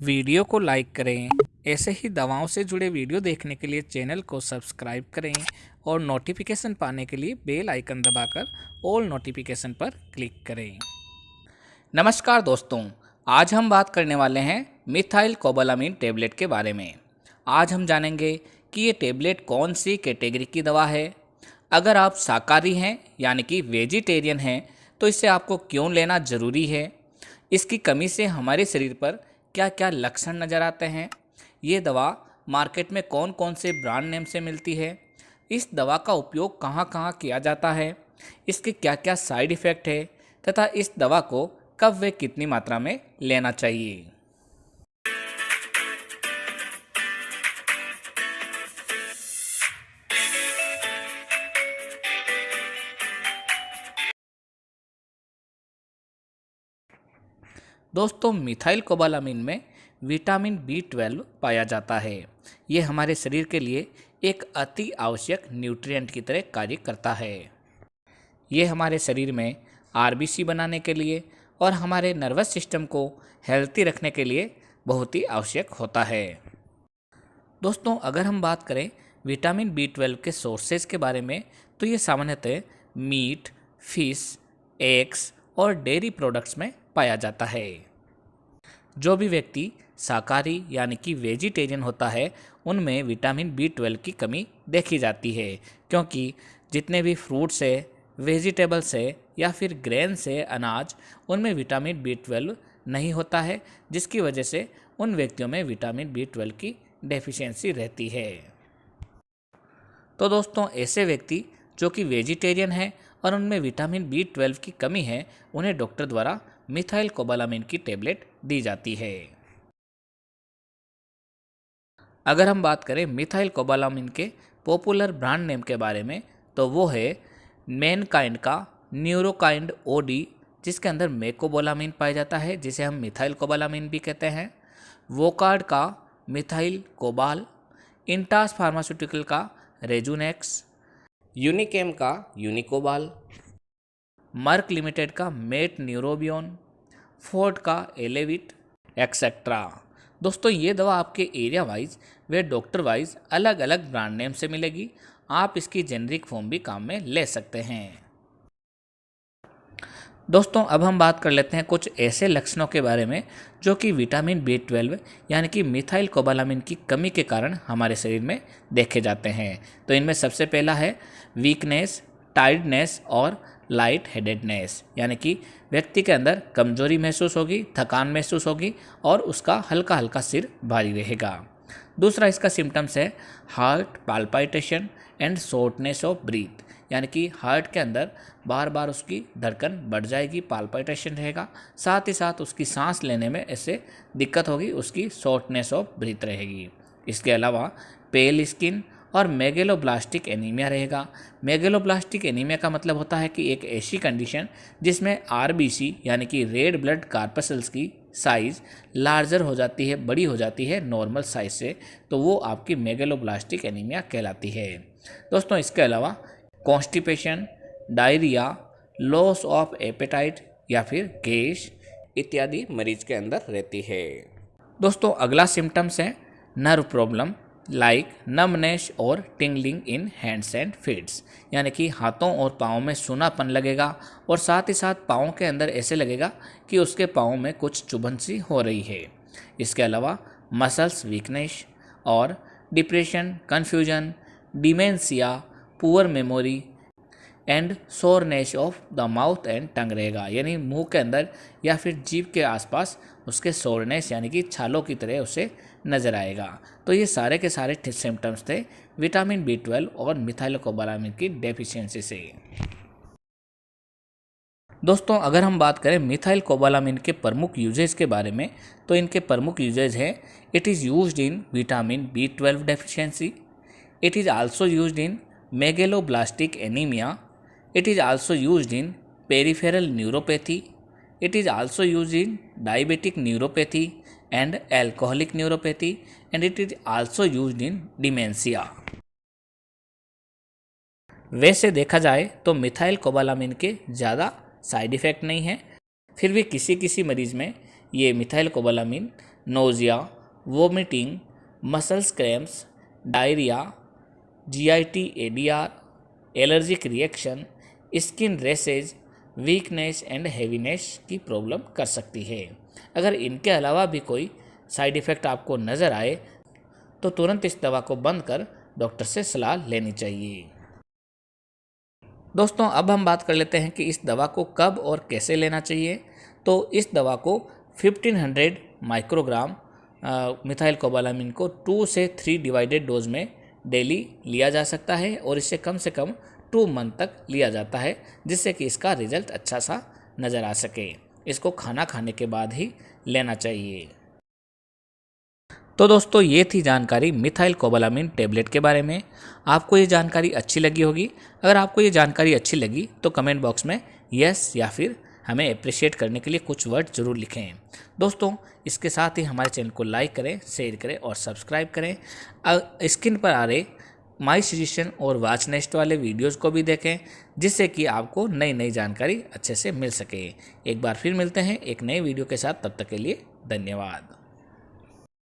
Video को like करें। ऐसे ही दवाओं से जुड़े वीडियो देखने के लिए चैनल को सब्सक्राइब करें और नोटिफिकेशन पाने के लिए बेल आइकन दबाकर ऑल नोटिफिकेशन पर क्लिक करें। नमस्कार दोस्तों, आज हम बात करने वाले हैं मिथाइल कोबालामीन टेबलेट के बारे में। आज हम जानेंगे कि ये टेबलेट कौन सी कैटेगरी की दवा है। अगर आप शाकाहारी हैं यानी कि वेजिटेरियन हैं तो इसे आपको क्यों लेना ज़रूरी है। इसकी कमी से हमारे शरीर पर क्या क्या लक्षण नज़र आते हैं। ये दवा मार्केट में कौन कौन से ब्रांड नेम से मिलती है। इस दवा का उपयोग कहाँ कहाँ किया जाता है। इसके क्या क्या साइड इफ़ेक्ट है तथा इस दवा को कब व कितनी मात्रा में लेना चाहिए। दोस्तों, मिथाइल कोबालामीन में विटामिन B12 पाया जाता है। ये हमारे शरीर के लिए एक अति आवश्यक न्यूट्रिएंट की तरह कार्य करता है। ये हमारे शरीर में RBC बनाने के लिए और हमारे नर्वस सिस्टम को हेल्थी रखने के लिए बहुत ही आवश्यक होता है। दोस्तों, अगर हम बात करें विटामिन B12 के सोर्सेज के बारे में तो ये सामान्यतः मीट, फिश, एग्स और डेयरी प्रोडक्ट्स में पाया जाता है। जो भी व्यक्ति शाकाहारी यानी कि वेजिटेरियन होता है उनमें विटामिन B12 की कमी देखी जाती है, क्योंकि जितने भी फ्रूट्स है, वेजिटेबल्स है या फिर ग्रेन्स है, अनाज, उनमें विटामिन B12 नहीं होता है, जिसकी वजह से उन व्यक्तियों में विटामिन B12 की डेफिशिएंसी रहती है। तो दोस्तों, ऐसे व्यक्ति जो कि वेजिटेरियन है और उनमें विटामिन B12 की कमी है, उन्हें डॉक्टर द्वारा मिथाइल कोबालामीन की टेबलेट दी जाती है। अगर हम बात करें मिथाइल कोबालामीन के पॉपुलर ब्रांड नेम के बारे में तो वो है मैनकाइंड का न्यूरोकाइंड OD, जिसके अंदर मेकोबोलामीन पाया जाता है, जिसे हम मिथाइल कोबालामीन भी कहते हैं। वोकार्ड का मिथाइल कोबाल, इंटास फार्मास्यूटिकल का रेजुनेक्स, यूनिकेम का यूनिकोबाल, मर्क लिमिटेड का मेट न्यूरोबियोन, फोर्ड का एलेविट एक्सेट्रा। दोस्तों, ये दवा आपके एरिया वाइज व डॉक्टर वाइज अलग अलग ब्रांड नेम से मिलेगी। आप इसकी जेनरिक फॉर्म भी काम में ले सकते हैं। दोस्तों, अब हम बात कर लेते हैं कुछ ऐसे लक्षणों के बारे में जो कि विटामिन B12 यानी कि मिथाइल कोबालामीन की कमी के कारण हमारे शरीर में देखे जाते हैं। तो इनमें सबसे पहला है वीकनेस, टायर्डनेस और लाइट हेडेडनेस, यानी कि व्यक्ति के अंदर कमजोरी महसूस होगी, थकान महसूस होगी और उसका हल्का हल्का सिर भारी रहेगा। दूसरा इसका सिम्टम्स है heart palpitation and shortness of breath, यानी कि हार्ट के अंदर बार बार उसकी धड़कन बढ़ जाएगी, पाल्पाइटेशन रहेगा, साथ ही साथ उसकी सांस लेने में ऐसे दिक्कत होगी, उसकी शॉर्टनेस ऑफ ब्रीथ रहेगी। इसके अलावा पेल स्किन और मेगेलोब्लास्टिक एनीमिया रहेगा। मेगेलोब्लास्टिक एनीमिया का मतलब होता है कि एक ऐसी कंडीशन जिसमें RBC यानी कि रेड ब्लड कार्पसल्स की साइज़ लार्जर हो जाती है, बड़ी हो जाती है नॉर्मल साइज से, तो वो आपकी मेगेलोब्लास्टिक एनीमिया कहलाती है। दोस्तों, इसके अलावा constipation, diarrhoea, loss of appetite या फिर गैस इत्यादि मरीज के अंदर रहती है। दोस्तों, अगला सिम्टम्स है नर्व प्रॉब्लम लाइक नमनेस और tingling in hands and feets, यानी कि हाथों और पाँव में सूनापन लगेगा और साथ ही साथ पाँव के अंदर ऐसे लगेगा कि उसके पाँव में कुछ चुभन सी हो रही है। इसके अलावा मसल्स वीकनेस और depression, confusion, dementia, poor memory and soreness of the mouth and tongue रहेगा, यानी मुंह के अंदर या फिर जीभ के आसपास उसके सोरनेस यानी कि छालों की तरह उसे नज़र आएगा। तो ये सारे के सारे सिम्टम्स थे विटामिन B12 और मिथाइल कोबालामीन की डेफिशिएंसी से। दोस्तों, अगर हम बात करें मिथाइल कोबालामीन के प्रमुख यूजेज के बारे में तो इनके प्रमुख यूजेज हैं it is used in vitamin B12 deficiency, it is also used in megaloblastic anaemia, it is also used in peripheral neuropathy, it is also used in diabetic neuropathy and alcoholic neuropathy and it is also used in dementia। वैसे देखा जाए तो methyl कोबालामीन के ज़्यादा side effect नहीं हैं, फिर भी किसी किसी मरीज़ में ये methylcobalamin nausea, vomiting, muscles cramps, diarrhoea, GIT ADR, allergic reaction, skin rashes, weakness and heaviness की प्रॉब्लम कर सकती है। अगर इनके अलावा भी कोई साइड इफ़ेक्ट आपको नज़र आए तो तुरंत इस दवा को बंद कर डॉक्टर से सलाह लेनी चाहिए। दोस्तों, अब हम बात कर लेते हैं कि इस दवा को कब और कैसे लेना चाहिए। तो इस दवा को 1500 माइक्रोग्राम मिथाइल कोबालामिन को 2 से 3 डिवाइडेड डोज में डेली लिया जा सकता है और इसे कम से कम 2 मंथ तक लिया जाता है, जिससे कि इसका रिजल्ट अच्छा सा नज़र आ सके। इसको खाना खाने के बाद ही लेना चाहिए। तो दोस्तों, ये थी जानकारी मिथाइल कोबालामिन टेबलेट के बारे में। आपको ये जानकारी अच्छी लगी होगी। अगर आपको ये जानकारी अच्छी लगी तो कमेंट बॉक्स में यस या फिर हमें अप्रिशिएट करने के लिए कुछ वर्ड ज़रूर लिखें। दोस्तों, इसके साथ ही हमारे चैनल को लाइक करें, शेयर करें और सब्सक्राइब करें। स्क्रीन पर आ रहे माई सजेशन और वॉच नेक्स्ट वाले वीडियोज़ को भी देखें, जिससे कि आपको नई नई जानकारी अच्छे से मिल सके। एक बार फिर मिलते हैं एक नए वीडियो के साथ, तब तक के लिए धन्यवाद।